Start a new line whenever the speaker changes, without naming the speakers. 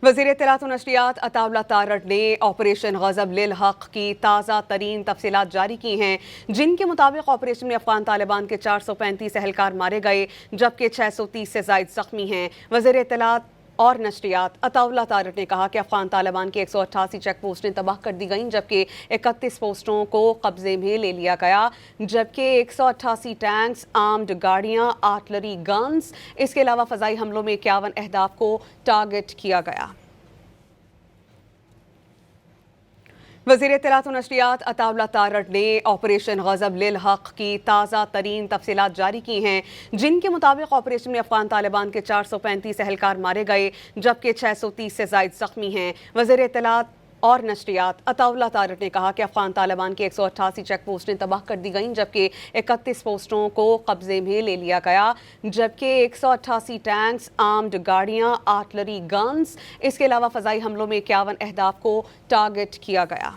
वज़ीर इत्तलात व नशरियात अताउल्लाह तारड़ ने ऑपरेशन गज़ब लिल हक़ की ताज़ा तरीन तफसीलात जारी की हैं, जिनके मुताबिक ऑपरेशन में अफ़गान तालिबान के 435 एहलकार मारे गए जबकि 630 से ज़ायद ज़ख्मी हैं। वज़ीर इत्तलात और नशरियात अताउल्लाह तारड़ ने कहा कि अफ़गान तालिबान की 188 चेक पोस्टें तबाह कर दी गईं जबकि 31 पोस्टों को कब्जे में ले लिया गया, जबकि 188 टैंक्स, आर्म्ड गाड़ियाँ, आर्टिलरी गन्स, इसके अलावा फ़ज़ाई हमलों में 51 अहदाफ को टारगेट किया गया। वज़ीर इत्तलात व नशरियात अताउल्लाह तारड़ ने ऑपरेशन गज़ब लिल हक़ की ताज़ा तरीन तफसीलात जारी की हैं, जिनके मुताबिक ऑपरेशन में अफ़गान तालिबान के 435 एहलकार मारे गए जबकि 630 से ज़ायद ज़ख्मी हैं। वज़ीर इत्तलात और नशरियात अताउल्लाह तारड़ ने कहा कि अफ़गान तालिबान की 188 चेक पोस्टें तबाह कर दी गईं जबकि 31 पोस्टों को कब्जे में ले लिया गया, जबकि 188 टैंक्स, आर्म्ड गाड़ियाँ, आर्टिलरी गन्स, इसके अलावा फ़ज़ाई हमलों में 51 अहदाफ को टारगेट किया गया।